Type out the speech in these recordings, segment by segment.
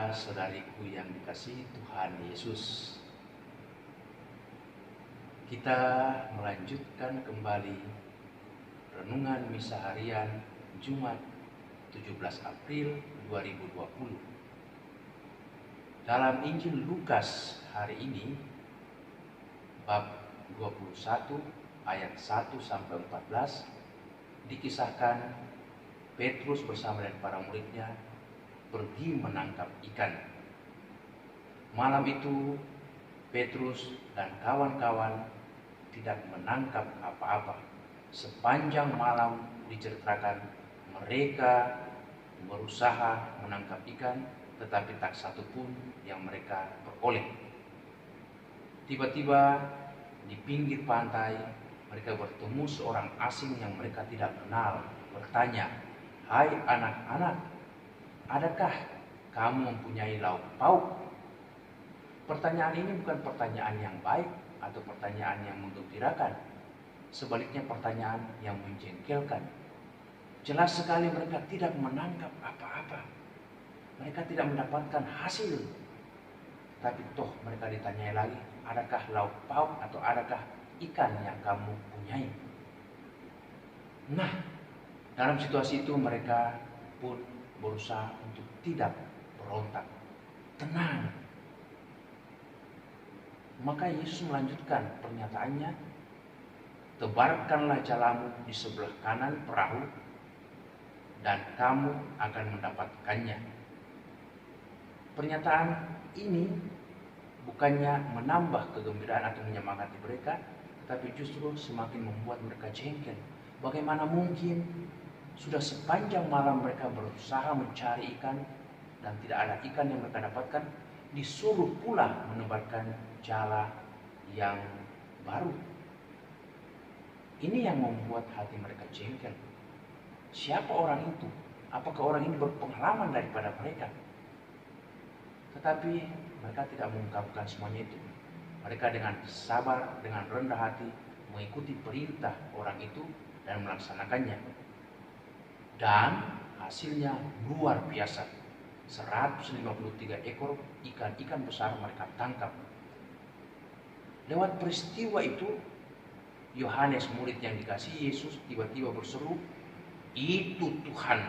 saudara-saudariku yang dikasihi Tuhan Yesus, kita melanjutkan kembali renungan misa harian Jumat 17 April 2020. Dalam Injil Lukas hari ini, bab 21 ayat 1 sampai 14, dikisahkan Petrus bersama dengan para muridnya pergi menangkap ikan. Malam itu Petrus dan kawan-kawan tidak menangkap apa-apa. Sepanjang malam diceritakan mereka berusaha menangkap ikan, tetapi tak satu pun yang mereka peroleh. Tiba-tiba di pinggir pantai mereka bertemu seorang asing yang mereka tidak kenal, bertanya, "Hai anak-anak, adakah kamu mempunyai lauk pauk?" Pertanyaan ini bukan pertanyaan yang baik atau pertanyaan yang menggembirakan. Sebaliknya pertanyaan yang menjengkelkan. Jelas sekali mereka tidak menangkap apa-apa. Mereka tidak mendapatkan hasil. Tapi toh mereka ditanyai lagi, adakah lauk pauk atau adakah ikan yang kamu punyai? Nah, dalam situasi itu mereka pun berusaha untuk tidak berontak, tenang. Maka Yesus melanjutkan pernyataannya, "Tebarkanlah jalamu di sebelah kanan perahu, dan kamu akan mendapatkannya." Pernyataan ini bukannya menambah kegembiraan atau menyemangati mereka, tetapi justru semakin membuat mereka jengkel. Bagaimana mungkin sudah sepanjang malam mereka berusaha mencari ikan dan tidak ada ikan yang mereka dapatkan, disuruh pula menebarkan jala yang baru. Ini yang membuat hati mereka jengkel. Siapa orang itu? Apakah orang ini berpengalaman daripada mereka? Tetapi mereka tidak mengungkapkan semuanya itu. Mereka dengan sabar, dengan rendah hati mengikuti perintah orang itu dan melaksanakannya. Dan hasilnya luar biasa. 153 ekor ikan-ikan besar mereka tangkap. Lewat peristiwa itu, Yohanes, murid yang dikasihi Yesus, tiba-tiba berseru, "Itu Tuhan."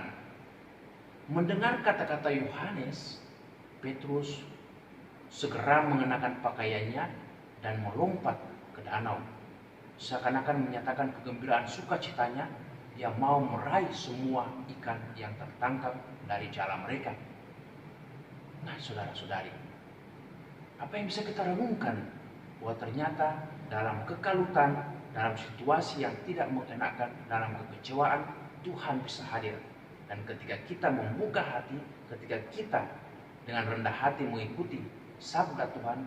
Mendengar kata-kata Yohanes, Petrus segera mengenakan pakaiannya dan melompat ke danau. Seakan-akan menyatakan kegembiraan sukacitanya yang mau meraih semua ikan yang tertangkap dari jala mereka. Nah, saudara-saudari, apa yang bisa kita renungkan? Bahwa ternyata dalam kekalutan, dalam situasi yang tidak mengenakan, dalam kekecewaan, Tuhan bisa hadir. Dan ketika kita membuka hati, ketika kita dengan rendah hati mengikuti sabda Tuhan,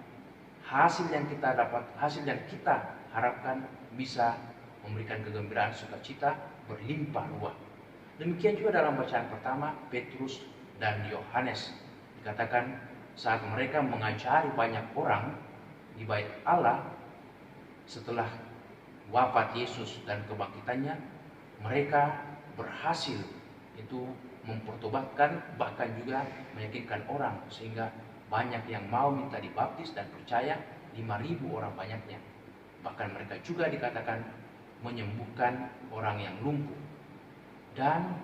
hasil yang kita dapat, hasil yang kita harapkan bisa memberikan kegembiraan sukacita berlimpah ruah. Demikian juga dalam bacaan pertama, Petrus dan Yohanes. Dikatakan saat mereka mengajari banyak orang di bait Allah setelah wafat Yesus dan kebangkitannya, mereka berhasil itu mempertobatkan, bahkan juga meyakinkan orang, sehingga banyak yang mau minta dibaptis dan percaya, 5.000 orang banyaknya. Bahkan mereka juga dikatakan menyembuhkan orang yang lumpuh. Dan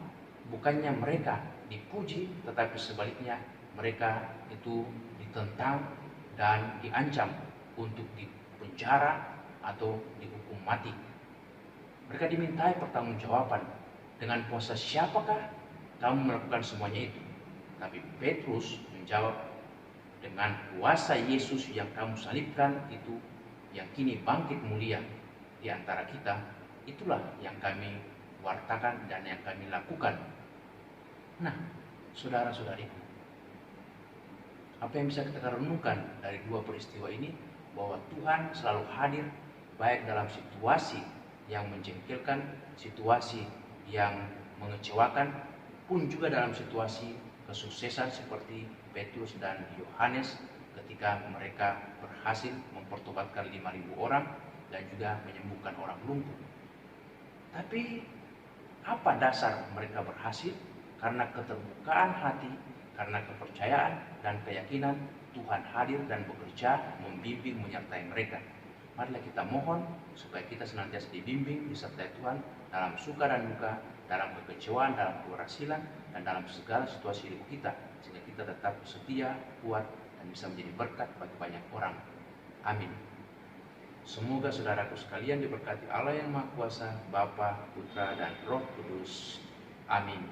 bukannya mereka dipuji, tetapi sebaliknya mereka itu ditentang dan diancam untuk dipenjara atau dihukum mati. Mereka dimintai pertanggungjawaban, dengan kuasa siapakah kamu melakukan semuanya itu? Tapi Petrus menjawab, dengan kuasa Yesus yang kamu salibkan itu, yang kini bangkit mulia di antara kita, itulah yang kami wartakan dan yang kami lakukan. Nah, saudara-saudariku, apa yang bisa kita renungkan dari dua peristiwa ini? Bahwa Tuhan selalu hadir baik dalam situasi yang menjengkelkan, situasi yang mengecewakan, pun juga dalam situasi kesuksesan seperti Petrus dan Yohanes ketika mereka berhasil mempertobatkan 5.000 orang dan juga menyembuhkan orang lumpuh. Tapi apa dasar mereka berhasil? Karena keterbukaan hati, karena kepercayaan dan keyakinan Tuhan hadir dan bekerja, membimbing, menyertai mereka. Marilah kita mohon supaya kita senantiasa dibimbing, disertai Tuhan dalam suka dan duka, dalam kekecewaan, dalam keberhasilan, dan dalam segala situasi hidup kita, sehingga kita tetap setia, kuat, dan bisa menjadi berkat bagi banyak orang. Amin. Semoga saudaraku sekalian diberkati Allah yang Maha Kuasa, Bapa, Putra, dan Roh Kudus. Amin.